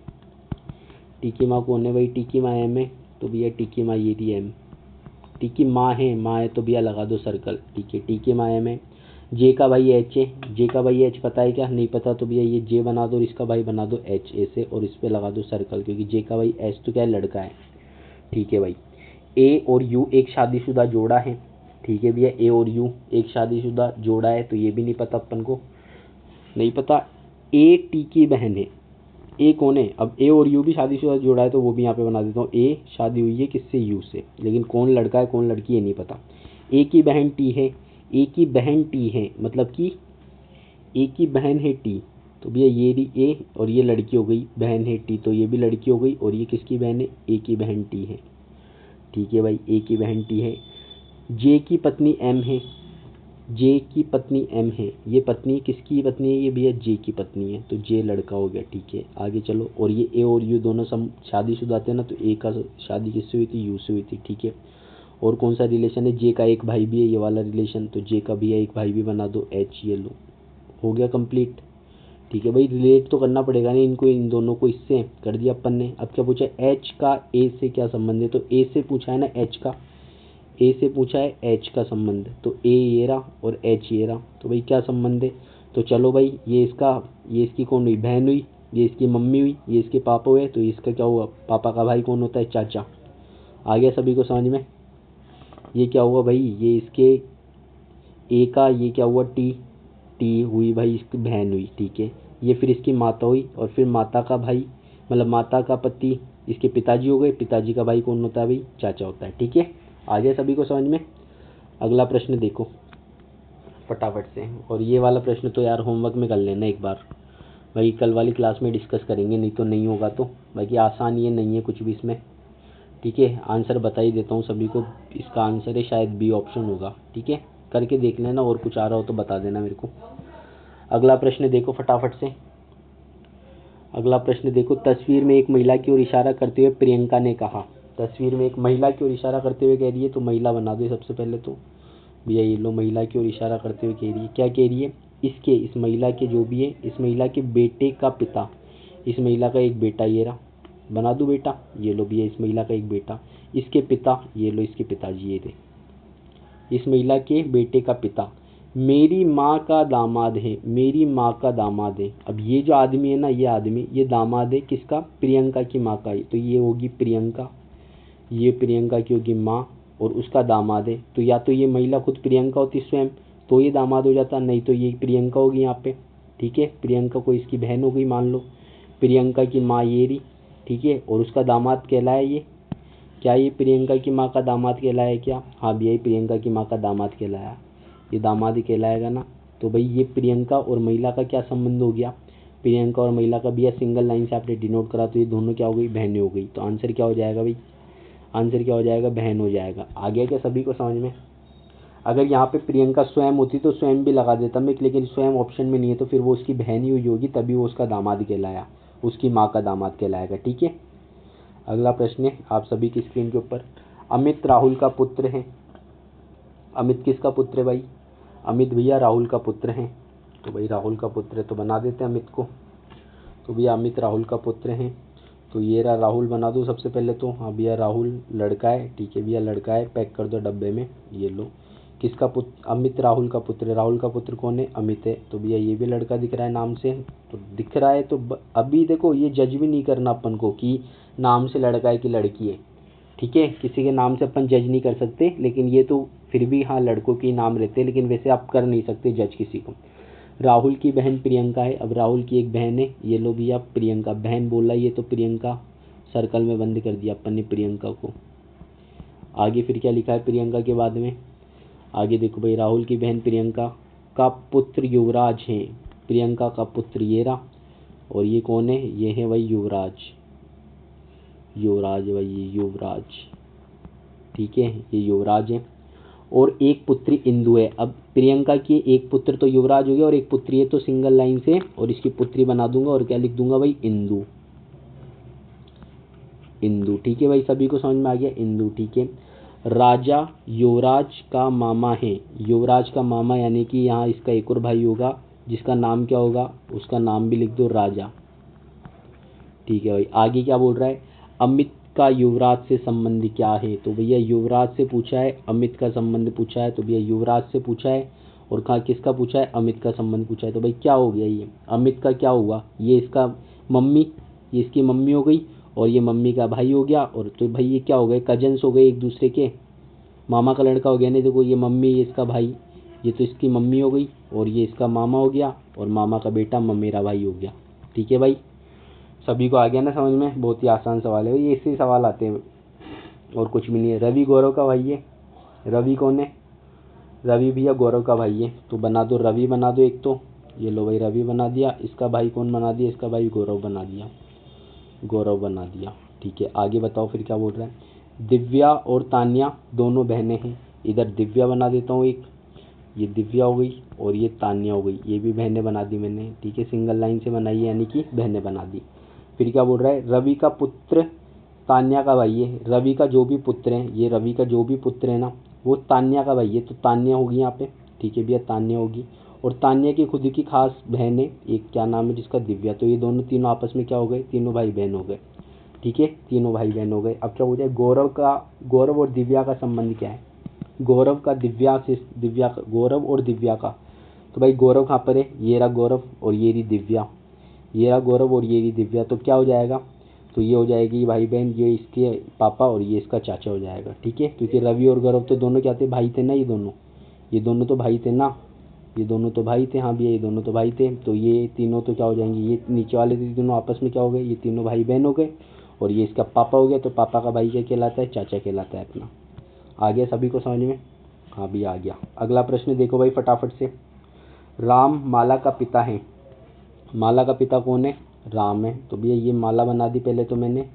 टी की माँ कौन है भाई, टी की माँ एम है, तो भैया टी की माँ ये थी एम। टी की माँ है तो भैया लगा दो सर्कल। ठीक है, टी की माँ एम है। जे का भाई एच है, जे का भाई एच पता है क्या, नहीं पता तो भैया ये जे बना दो और इसका भाई बना दो एच ऐसे, और इस पर लगा दो सर्कल, क्योंकि जे का भाई एच तो क्या है, लड़का है। ठीक है भाई, ए और यू एक शादीशुदा जोड़ा है। ठीक है भैया, ए और यू एक शादीशुदा जोड़ा है, तो ये भी नहीं पता अपन को, नहीं पता। ए टी की बहन है, ए कौन है, अब ए और यू भी शादीशुदा जोड़ा है तो वो भी यहाँ पे बना देता हूँ। ए शादी हुई है किससे, यू से, लेकिन कौन लड़का है कौन लड़की है नहीं पता। ए की बहन टी है, ए की बहन टी है मतलब कि ए की बहन है टी, तो भैया ये रही ए और ये लड़की हो गई, बहन है टी तो ये भी लड़की हो गई, और ये किसकी बहन है, ए की बहन टी है। ठीक है भाई, ए की बहन टी है। जे की पत्नी एम है, जे की पत्नी एम है, ये पत्नी किसकी पत्नी है, ये भैया जे की पत्नी है, तो जे लड़का हो गया। ठीक है आगे चलो, और ये ए और यू दोनों सब शादीशुदा थे ना, तो ए का शादी किससे हुई थी, यू से हुई थी। ठीक है, और कौन सा रिलेशन है, जे का एक भाई भी है, ये वाला रिलेशन, तो जे का भैया एक भाई भी बना दो, एच, ये लो हो गया कंप्लीट। ठीक है भाई, रिलेट तो करना पड़ेगा ना इनको, इन दोनों को, इससे कर दिया अपन ने। अब क्या पूछा, एच का ए से क्या संबंध है, तो ए से पूछा है ना एच का, ए से पूछा है एच का संबंध, तो ए ये रहा और एच ये रहा, तो भाई क्या संबंध है, तो चलो भाई ये इसकी कौन हुई, बहन हुई, ये इसकी मम्मी हुई, ये इसके पापा हुए, तो इसका क्या हुआ, पापा का भाई कौन होता है, चाचा। आ गया सभी को समझ में। ये क्या हुआ भाई, ये इसके ए का ये क्या हुआ, टी, टी हुई भाई इसकी बहन हुई। ठीक है, ये फिर इसकी माता हुई, और फिर माता का भाई मतलब माता का पति इसके पिताजी हो गए, पिताजी का भाई कौन होता है भाई, चाचा होता है। ठीक है, आ गया सभी को समझ में। अगला प्रश्न देखो फटाफट से, और ये वाला प्रश्न तो यार होमवर्क में कर लेना एक बार, भाई कल वाली क्लास में डिस्कस करेंगे, नहीं तो नहीं होगा, तो बाकी आसान ये नहीं है कुछ भी इसमें। ठीक है, आंसर बता ही देता हूँ सभी को, इसका आंसर है शायद बी ऑप्शन होगा। ठीक है, करके देख लेना, और कुछ आ रहा हो तो बता देना मेरे को। अगला प्रश्न देखो फटाफट से, अगला प्रश्न देखो, तस्वीर में एक महिला की ओर इशारा करते हुए प्रियंका ने कहा, तस्वीर में एक महिला की ओर इशारा करते हुए कह रही है, तो महिला बना दो सबसे पहले, तो भैया ये लो, महिला की ओर इशारा करते हुए कह रही है, क्या कह रही है, इस महिला के जो भी है, इस महिला के बेटे का पिता, इस महिला का एक बेटा, ये रहा, बना दो बेटा, ये लो भैया इस महिला का एक बेटा, इसके पिता, ये लो इसके पिताजी, ये थे, इस महिला के बेटे का पिता मेरी माँ का दामाद है, मेरी माँ का दामाद है। अब ये जो आदमी है ना, ये आदमी, ये दामाद है किसका, प्रियंका की माँ का, तो ये होगी प्रियंका, ये प्रियंका की होगी माँ, और उसका दामाद है, तो या तो ये महिला खुद प्रियंका होती स्वयं तो ये दामाद हो जाता, नहीं तो ये प्रियंका होगी यहाँ पे। ठीक है, प्रियंका को इसकी बहन हो गई मान लो, प्रियंका की माँ ये रही। ठीक है, और उसका दामाद कहलाया ये, क्या ये प्रियंका की माँ का दामाद कहलाया क्या, हाँ भैया ये प्रियंका की माँ का दामाद कहलाया, ये दामाद ही कहलाएगा ना। तो भाई ये प्रियंका और महिला का क्या संबंध हो गया, प्रियंका और महिला का भैया सिंगल लाइन से आपने डिनोट करा, तो ये दोनों क्या हो गई, बहनें हो गई, तो आंसर क्या हो जाएगा भाई, आंसर क्या हो जाएगा, बहन हो जाएगा। आ गया क्या सभी को समझ में। अगर यहाँ पे प्रियंका स्वयं होती तो स्वयं भी लगा देता मैं, लेकिन स्वयं ऑप्शन में नहीं है, तो फिर वो उसकी बहन ही हुई होगी, तभी वो उसका दामाद कहलाया, उसकी माँ का दामाद कहलाएगा। ठीक है, अगला प्रश्न है आप सभी की स्क्रीन के ऊपर, अमित राहुल का पुत्र है, अमित किसका पुत्र है भाई, अमित भैया राहुल का पुत्र है, तो भाई राहुल का पुत्र है तो बना देते हैं अमित को, तो भैया अमित राहुल का पुत्र है, तो ये रहा राहुल बना दो सबसे पहले, तो हाँ भैया राहुल लड़का है। ठीक है भैया लड़का है, पैक कर दो डब्बे में, ये लो, किसका पुत्र, अमित राहुल का पुत्र, राहुल का पुत्र कौन है, अमित है, तो भैया ये भी लड़का दिख रहा है नाम से, तो दिख रहा है, तो अभी देखो ये जज भी नहीं करना अपन को कि नाम से लड़का है कि लड़की है। ठीक है, किसी के नाम से अपन जज नहीं कर सकते, लेकिन ये तो फिर भी हाँ लड़कों के नाम रहते हैं, लेकिन वैसे आप कर नहीं सकते जज किसी को। राहुल की बहन प्रियंका है, अब राहुल की एक बहन है, ये लो भैया प्रियंका, बहन बोला ये तो प्रियंका, सर्कल में बंद कर दिया अपन ने प्रियंका को। आगे फिर क्या लिखा है प्रियंका के बाद में, आगे देखो भाई राहुल की बहन प्रियंका का पुत्र युवराज है, प्रियंका का पुत्र ये रहा, और ये कौन है, ये है भाई युवराज, युवराज भाई ये युवराज। ठीक है, ये युवराज है, और एक पुत्री इंदु है। अब प्रियंका की एक पुत्र तो युवराज हो गया, और एक पुत्री है, तो सिंगल लाइन से और इसकी पुत्री बना दूंगा, और क्या लिख दूंगा भाई, इंदु, इंदु। ठीक है भाई सभी को समझ में आ गया, इंदु। ठीक है, राजा युवराज का मामा है, युवराज का मामा यानी कि यहाँ इसका एक और भाई होगा जिसका नाम क्या होगा, उसका नाम भी लिख दो राजा। ठीक है भाई, आगे क्या बोल रहा है, अमित का युवराज से संबंध क्या है, तो भैया युवराज से पूछा है, अमित का संबंध पूछा है, तो भैया युवराज से पूछा है, और कहाँ किसका पूछा है, अमित का संबंध पूछा है, तो भाई क्या हो गया, ये अमित का क्या हुआ, ये इसका मम्मी, ये इसकी मम्मी हो गई, और ये मम्मी का भाई हो गया, और तो भाई ये क्या हो गए, कजन्स हो गए एक दूसरे के, मामा का लड़का हो गया। नहीं देखो ये मम्मी, ये इसका भाई, ये तो इसकी मम्मी हो गई, और ये इसका मामा हो गया, और मामा का बेटा मेरा भाई हो गया। ठीक है भाई सभी को आ गया ना समझ में? बहुत ही आसान सवाल है, ये ऐसे ही सवाल आते हैं और कुछ भी नहीं है। रवि गौरव का भाई है। रवि कौन है? रवि भैया गौरव का भाई है, तो बना दो रवि बना दो एक तो, ये लो भाई रवि बना दिया। इसका भाई कौन बना दिया? इसका भाई गौरव बना दिया, गौरव बना दिया। ठीक है, आगे बताओ फिर क्या बोल रहा है। दिव्या और तान्या दोनों बहनें हैं। इधर दिव्या बना देता हूँ एक, ये दिव्या हो गई और ये तान्या हो गई, ये भी बहनें बना दी मैंने। ठीक है, सिंगल लाइन से बनाई है यानी कि बहनें बना दी। फिर क्या बोल रहा है, रवि का पुत्र तान्या का भाई है। रवि का जो भी पुत्र है, ये रवि का जो भी पुत्र है ना वो तान्या का भाई है, तो तान्या होगी यहाँ पे। ठीक है भैया, तान्या होगी। और तान्या की खुद की खास बहन है एक, क्या नाम है जिसका? दिव्या। तो ये दोनों तीनों आपस में क्या हो गए? तीनों भाई बहन हो गए। ठीक है, तीनों भाई बहन हो गए। अब क्या हो जाए, गौरव और दिव्या का संबंध क्या है? गौरव का दिव्या से, गौरव और दिव्या का, तो भाई गौरव कहाँ पर है? ये रहा गौरव और ये रही दिव्या, ये रहा गौरव और ये रही दिव्या। तो क्या हो जाएगा? तो ये हो जाएगी भाई बहन, ये इसके पापा और ये इसका चाचा हो जाएगा। ठीक है, क्योंकि रवि और गौरव तो दोनों क्या थे? भाई थे ना, ये दोनों तो भाई थे ना, ये दोनों तो भाई थे। हाँ भैया, ये दोनों तो भाई थे। तो ये तीनों तो क्या हो जाएंगे? ये नीचे वाले तीनों आपस में क्या हो गए? ये तीनों भाई बहन हो गए। और ये इसका पापा हो गया, तो पापा का भाई क्या कहलाता है? चाचा कहलाता है अपना। आ गया सभी को समझ में? हाँ भैया आ गया। अगला प्रश्न देखो भाई फटाफट से। राम माला का पिता है। माला का पिता कौन है? राम है। तो भैया ये माला बना दी पहले तो मैंने,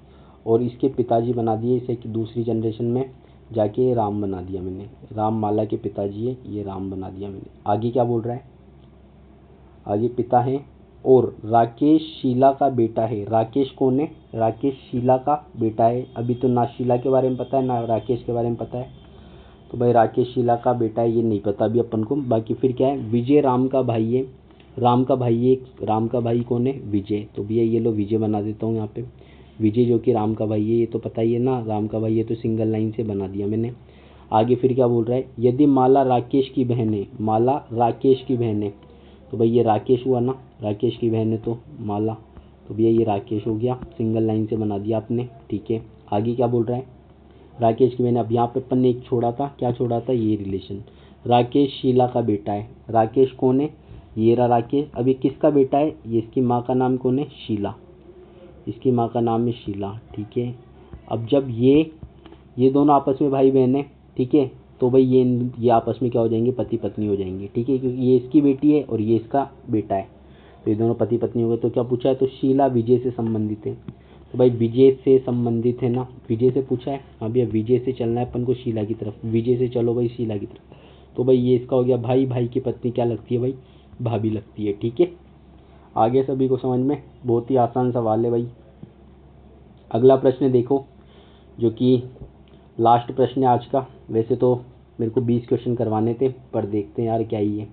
और इसके पिताजी बना दिए इसे कि दूसरी जनरेशन में जाके राम बना दिया मैंने। राम माला के पिताजी है, ये राम बना दिया मैंने। आगे क्या बोल रहा है? आगे पिता है और राकेश शीला का बेटा है। राकेश कौन है? राकेश शीला का बेटा है। अभी तो ना शीला के बारे में पता है ना राकेश के बारे में पता है, तो भाई राकेश शीला का बेटा है, ये नहीं पता अभी अपन को। बाकी फिर क्या है, विजय राम का भाई है। राम का भाई है, राम का भाई कौन है? विजय। तो भैया ये लो विजय बना देता हूँ यहाँ पे, विजय जो कि राम का भाई है, ये तो पता ही है ना राम का भाई है, तो सिंगल लाइन से बना दिया मैंने। आगे फिर क्या बोल रहा है, यदि माला राकेश की बहन है, माला राकेश की बहन है, तो भाई ये राकेश हुआ ना, राकेश की बहन है तो माला, तो भैया ये राकेश हो गया, सिंगल लाइन से बना दिया आपने। ठीक है, आगे क्या बोल रहा है, राकेश की बहन। अब यहाँ पे अपन ने एक छोड़ा था, क्या छोड़ा था? ये रिलेशन। राकेश शीला का बेटा है। राकेश कौन है? ये रहा राकेश। अब ये किसका बेटा है? ये इसकी माँ का नाम कौन है? शीला, इसकी माँ का नाम है शीला। ठीक है, अब जब ये दोनों आपस में भाई बहन है, ठीक है, तो भाई ये आपस में क्या हो जाएंगे? पति पत्नी हो जाएंगे। ठीक है, क्योंकि ये इसकी बेटी है और ये इसका बेटा है, तो ये दोनों पति पत्नी हो गए। तो क्या पूछा है? तो शीला विजय से संबंधित है, तो भाई विजय से संबंधित है ना, विजय से पूछा है। हाँ भैया विजय से चलना है अपन को शीला की तरफ, विजय से चलो भाई शीला की तरफ। तो भाई ये इसका हो गया भाई, भाई की पत्नी क्या लगती है भाई? भाभी लगती है। ठीक है, आगे सभी को समझ में? बहुत ही आसान सवाल है भाई। अगला प्रश्न देखो, जो कि लास्ट प्रश्न है आज का। वैसे तो मेरे को 20 क्वेश्चन करवाने थे, पर देखते हैं यार क्या ही है।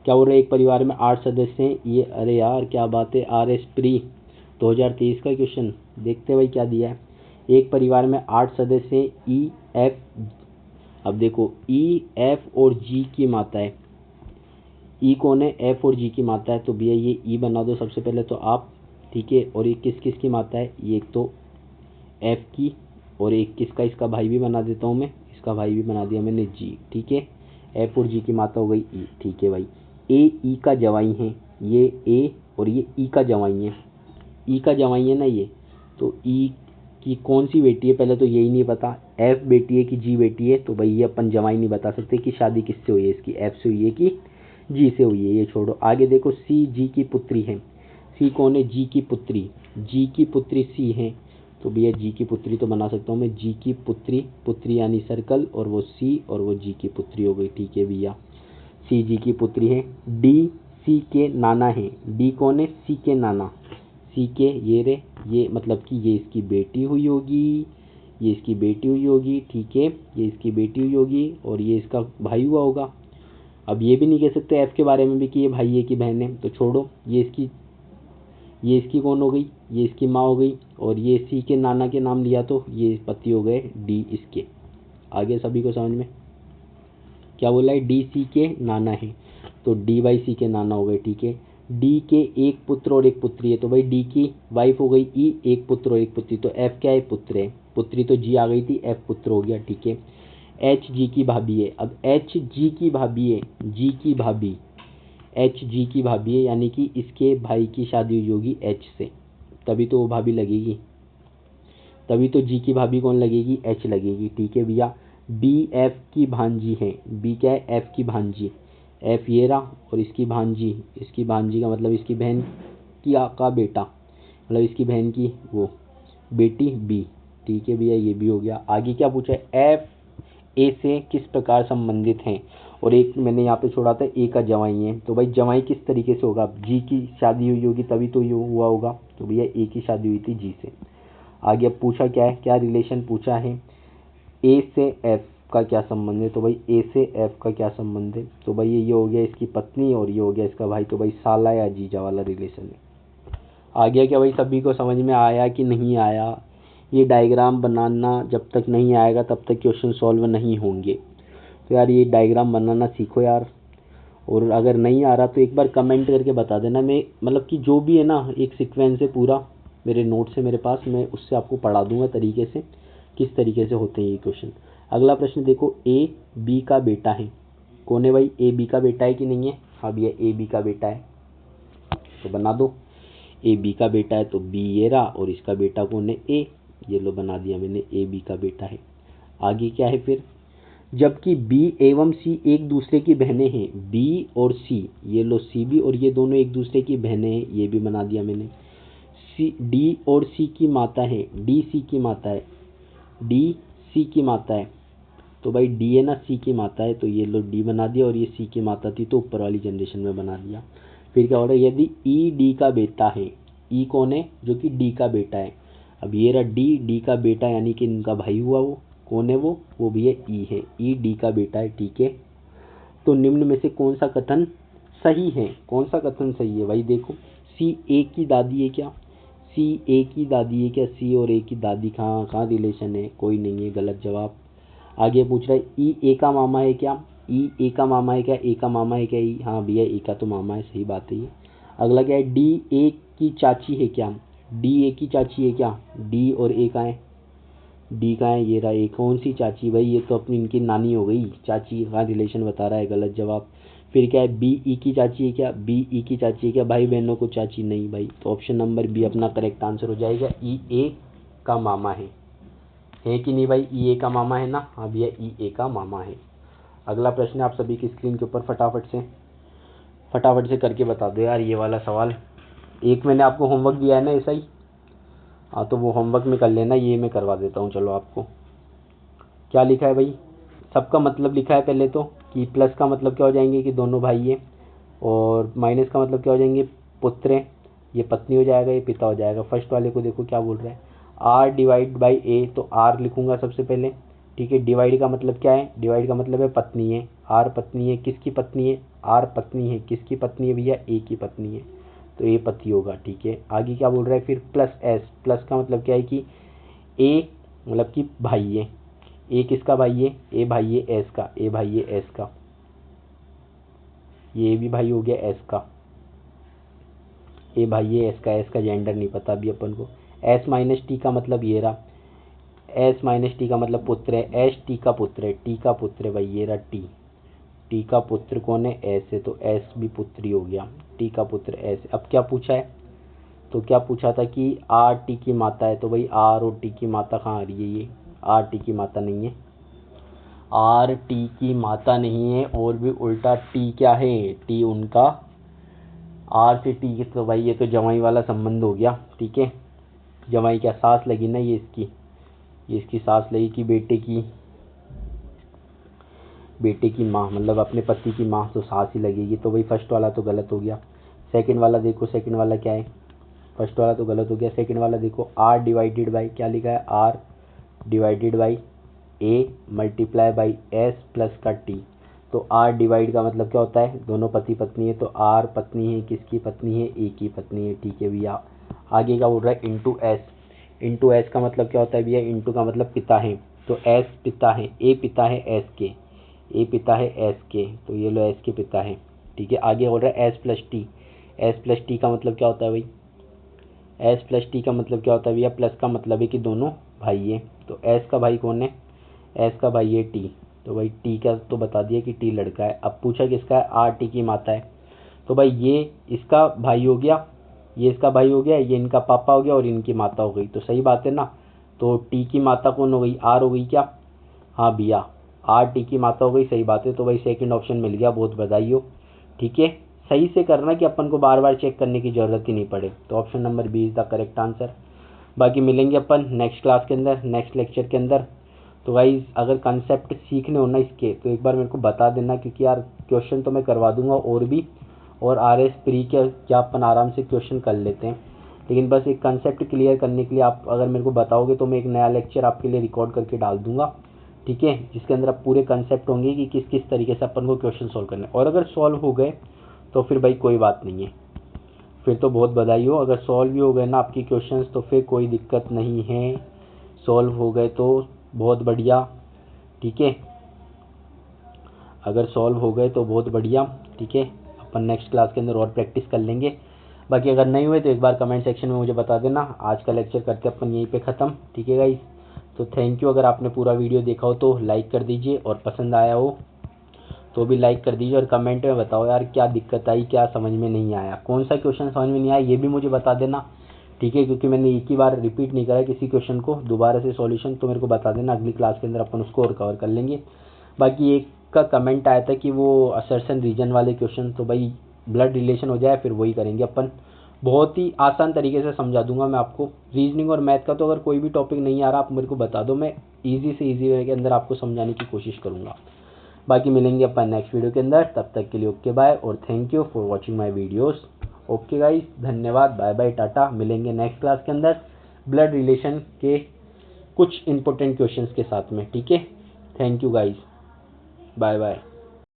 क्या बोल रहे, एक परिवार में 8 सदस्य हैं। ये अरे यार क्या बात है, RS प्री 2023 का क्वेश्चन। देखते हैं भाई क्या दिया है। एक परिवार में 8 सदस्य हैं, EF। अब देखो EF और G की माता है। E कौन है? F और G की माता है, तो भैया ये E बना दो सबसे पहले तो आप। ठीक है, और ये किस किस की माता है? ये एक तो F की, और एक किसका, इसका भाई भी बना देता हूँ मैं, इसका भाई भी बना दिया मैंने G। ठीक है, F और G की माता हो गई E। ठीक है भाई, A E का जवाई है, ये A और ये E का जवाई है। E का जवाई है ना ये, तो E की कौन सी बेटी है? पहले तो यही नहीं पता, F बेटी है कि G बेटी है, तो भाई ये अपन जवाई नहीं बता सकते कि शादी किससे हुई है इसकी, F से हुई है कि G से हुई है, ये छोड़ो। आगे देखो C G की पुत्री है। C कौन है? G की पुत्री, G की पुत्री C है, तो भैया G की पुत्री तो बना सकता हूँ मैं, G की पुत्री, पुत्री यानी सर्कल, और वो C और वो G की पुत्री हो गई। ठीक है भैया, C G की पुत्री है। D C के नाना है। D कौन है? C के नाना, C के ये रे, ये मतलब कि ये इसकी बेटी हुई होगी, ये इसकी बेटी हुई होगी। ठीक है, ये इसकी बेटी हुई होगी और ये इसका भाई हुआ होगा। अब ये भी नहीं कह सकते F के बारे में भी कि ये भाई है कि बहन है, तो छोड़ो। ये इसकी कौन हो गई? ये इसकी माँ हो गई, और ये C के नाना के नाम लिया तो ये पति हो गए D इसके। आगे सभी को समझ में? क्या बोला है? D C के नाना है, तो D बाई C के नाना हो गए। ठीक है, D के एक पुत्र और एक पुत्री है, तो भाई D की वाइफ हो गई E, एक पुत्र और एक पुत्री, तो F क्या है? पुत्र है, पुत्री तो G आ गई थी, F पुत्र हो गया। ठीक है, H G की भाभी है। अब H G की भाभी है, G की भाभी, H G की भाभी है, यानी कि इसके भाई की शादी हुई होगी H से। तभी तो वो भाभी लगेगी, तभी तो जी की भाभी कौन लगेगी, एच लगेगी। ठीक है भैया, बी एफ की भांजी है, बी क्या है, एफ की भांजी, एफ ये रहा और इसकी भांजी, इसकी भांजी का मतलब इसकी बहन की का बेटा, मतलब इसकी बहन की वो बेटी बी। ठीक है भैया, ये भी हो गया। आगे क्या पूछा है, एफ ए से किस प्रकार संबंधित हैं, और एक मैंने यहाँ पे छोड़ा था ए का जवाई है, तो भाई जवाई किस तरीके से होगा, जी की शादी हुई होगी तभी तो ये हुआ होगा, तो भैया ए की शादी हुई थी जी से। आगे अब पूछा क्या है, क्या रिलेशन पूछा है, ए से एफ का क्या संबंध है, तो भाई ए से एफ का क्या संबंध है, तो भाई ये हो गया इसकी पत्नी और ये हो गया इसका भाई, तो भाई साला या जीजा वाला रिलेशन है। आ गया क्या भाई, सभी को समझ में आया कि नहीं आया। ये डायग्राम बनाना जब तक नहीं आएगा तब तक क्वेश्चन सॉल्व नहीं होंगे, तो यार ये डायग्राम बनाना सीखो यार। और अगर नहीं आ रहा तो एक बार कमेंट करके बता देना, मैं मतलब कि जो भी है ना एक सीक्वेंस है पूरा, मेरे नोट्स है मेरे पास, मैं उससे आपको पढ़ा दूंगा तरीके से किस तरीके से होते हैं ये क्वेश्चन। अगला प्रश्न देखो, ए बी का बेटा है, कौन है भाई, ए बी का बेटा है कि नहीं है, हाँ भैया ए बी का बेटा है, तो बना दो। ए बी का बेटा है तो बी ये रहा और इसका बेटा कौन है, ए, ये लो बना दिया मैंने, ए बी का बेटा है। आगे क्या है फिर, जबकि बी एवं सी एक दूसरे की बहनें हैं, बी और सी, ये लो सी बी और ये दोनों एक दूसरे की बहनें हैं, ये भी बना दिया मैंने। सी डी और सी की माता है, डी सी की माता है, डी सी की माता है, तो भाई डी है ना सी की माता है, तो ये लो डी बना दिया और ये सी की माता थी तो ऊपर वाली जनरेशन में बना दिया। फिर क्या हो रहा है, यदि ई डी का बेटा है, ई कौन है, जो कि डी का बेटा है, अब ये रहा डी, डी का बेटा यानी कि इनका भाई हुआ, वो कौन है, वो भी है ई है, ई डी का बेटा है। ठीक है, तो निम्न में से कौन सा कथन सही है, कौन सा कथन सही है भाई, देखो सी ए की दादी है क्या, सी ए की दादी है क्या, सी और ए की दादी कहाँ कहाँ रिलेशन है, कोई नहीं है, गलत जवाब। आगे पूछ रहा है, ई ए का मामा है क्या, ई ए का मामा है क्या, ए का मामा है क्या, ई, हाँ भैया ए का तो मामा है, सही बात है ये। अगला क्या है, डी ए की चाची है क्या, डी ए की चाची है क्या, डी और ए का है, डी का है, ये रहा ए, कौन सी चाची भाई, ये तो अपनी इनकी नानी हो गई, चाची का रिलेशन बता रहा है, गलत जवाब। फिर क्या है, बी ई की चाची है क्या, बी ई की चाची है क्या, भाई बहनों को चाची नहीं भाई, तो ऑप्शन नंबर बी अपना करेक्ट आंसर हो जाएगा, ई ए का मामा है कि नहीं भाई, ई ए का मामा है ना, हाँ भैया ई ए का मामा है। अगला प्रश्न आप सभी की स्क्रीन के ऊपर फटाफट से करके बता दो यार ये वाला सवाल। एक मैंने आपको होमवर्क दिया है ना ऐसा ही, हाँ तो वो होमवर्क में कर लेना, ये मैं करवा देता हूँ। चलो आपको क्या लिखा है भाई, सबका मतलब लिखा है पहले तो, कि प्लस का मतलब क्या हो जाएंगे कि दोनों भाई है, और माइनस का मतलब क्या हो जाएंगे, पुत्र है, ये पत्नी हो जाएगा, ये पिता हो जाएगा। फर्स्ट वाले को देखो क्या बोल रहा है, आर डिवाइड बाई ए, तो आर लिखूंगा सबसे पहले। ठीक है, डिवाइड का मतलब क्या है, डिवाइड का मतलब है पत्नी है, आर पत्नी है, किसकी पत्नी है, आर पत्नी है, किसकी पत्नी है भैया, ए की पत्नी है, तो ए पति होगा। ठीक है, आगे क्या बोल रहा है फिर, प्लस एस, प्लस का मतलब क्या है कि ए मतलब कि भाई है, ए किसका भाई है, ए भाई है एस का, ए भाई है एस का, ये भी भाई हो गया एस का, ए भाई है एस का, एस का जेंडर नहीं पता अभी अपन को। एस माइनस टी का मतलब ये रहा, एस माइनस टी का मतलब पुत्र है, एस टी का पुत्र है, टी का पुत्र है भाई, ये रहा टी, टी का पुत्र कौन है, एस है, तो एस भी पुत्री हो गया, टी का पुत्र एस। अब क्या पूछा है, तो क्या पूछा था कि आर टी की माता है, तो भाई आर और टी की माता कहाँ आ रही है, ये आर टी की माता नहीं है, आर टी की माता नहीं है, और भी उल्टा टी क्या है, टी उनका, आर से टी, तो भाई ये तो जवाई वाला संबंध हो गया। ठीक है, जवाई क्या सास लगी ना, ये इसकी सास लगी कि बेटे की माँ, मतलब अपने पति की माँ, तो सास ही लगेगी, तो भाई फर्स्ट वाला तो गलत हो गया। सेकंड वाला देखो, सेकंड वाला क्या है, फर्स्ट वाला तो गलत हो गया, सेकंड वाला देखो, आर डिवाइडेड बाई क्या लिखा है, r divided by a multiply by s plus का टी, तो आर डिवाइड का मतलब क्या होता है, दोनों पति पत्नी है, तो आर पत्नी है, किसकी पत्नी है, ए की पत्नी है। ठीक है भैया, आगे का बोल रहा है इंटू एस, इंटू एस का मतलब क्या होता है भैया, इंटू का मतलब पिता है, तो एस पिता है, ए पिता है एस के, ए पिता है एस के, तो ये लो एस के पिता है। ठीक है, आगे बोल रहा है S plus T, S plus T का मतलब क्या होता है भाई, एस प्लस टी का मतलब क्या होता है भैया, प्लस का मतलब है कि दोनों भाई है, तो एस का भाई कौन है, एस का भाई है टी, तो भाई टी का तो बता दिया कि टी लड़का है। अब पूछा किसका है, आर टी की माता है, तो भाई ये इसका भाई हो गया, ये इसका भाई हो गया, ये इनका पापा हो गया और इनकी माता हो गई। तो सही बात है ना। तो टी की माता कौन हो गई, आर हो गई क्या, हाँ भैया आर टी की माता हो गई, सही बात है। तो भाई सेकंड ऑप्शन मिल गया, बहुत बधाई हो। ठीक है, सही से करना कि अपन को बार बार चेक करने की ज़रूरत ही नहीं पड़े। तो option number B is the correct answer. बाकी मिलेंगे अपन नेक्स्ट क्लास के अंदर, नेक्स्ट लेक्चर के अंदर। तो भाई अगर कंसेप्ट सीखने हो ना इसके, तो एक बार मेरे को बता देना, क्योंकि यार क्वेश्चन तो मैं करवा दूंगा और भी, और आर एस प्री के क्या अपन आराम से क्वेश्चन कर लेते हैं। लेकिन बस एक कंसेप्ट क्लियर करने के लिए आप अगर मेरे को बताओगे तो मैं एक नया लेक्चर आपके लिए रिकॉर्ड करके डाल दूंगा। ठीक है, जिसके अंदर आप पूरे कंसेप्ट होंगे कि किस किस तरीके से अपन को क्वेश्चन सॉल्व करने, और अगर सॉल्व हो गए तो फिर भाई कोई बात नहीं है, फिर तो बहुत बधाई हो। अगर सॉल्व भी हो गए ना आपकी क्वेश्चंस तो फिर कोई दिक्कत नहीं है, सॉल्व हो गए तो बहुत बढ़िया। ठीक है, अगर सॉल्व हो गए तो बहुत बढ़िया। ठीक है, अपन नेक्स्ट क्लास के अंदर और प्रैक्टिस कर लेंगे। बाकी अगर नहीं हुए तो एक बार कमेंट सेक्शन में मुझे बता देना। आज का लेक्चर करते अपन यहीं पे ख़त्म। ठीक है गाइस, तो थैंक यू। अगर आपने पूरा वीडियो देखा हो तो लाइक कर दीजिए, और पसंद आया हो तो भी लाइक कर दीजिए, और कमेंट में बताओ यार क्या दिक्कत आई, क्या समझ में नहीं आया, कौन सा क्वेश्चन समझ में नहीं आया ये भी मुझे बता देना। ठीक है, क्योंकि मैंने एक ही बार रिपीट नहीं करा किसी क्वेश्चन को दोबारा से सॉल्यूशन, तो मेरे को बता देना, अगली क्लास के अंदर अपन उसको और कवर कर लेंगे। बाकी एक का कमेंट आया था कि वो असर्शन रीजन वाले क्वेश्चन, तो भाई ब्लड रिलेशन हो जाए फिर वही करेंगे अपन। बहुत ही आसान तरीके से समझा दूंगा मैं आपको। रीजनिंग और मैथ का तो अगर कोई भी टॉपिक नहीं आ रहा आप मेरे को बता दो, मैं ईजी से ईजी वे के अंदर आपको समझाने की कोशिश करूँगा। बाकी मिलेंगे अपन नेक्स्ट वीडियो के अंदर, तब तक के लिए ओके बाय, और thank you for watching my videos. Okay guys, धन्यवाद, बाय बाय, टाटा। मिलेंगे नेक्स्ट क्लास के अंदर ब्लड रिलेशन के कुछ इंपॉर्टेंट क्वेश्चंस के साथ में। ठीक है, thank you guys, bye bye.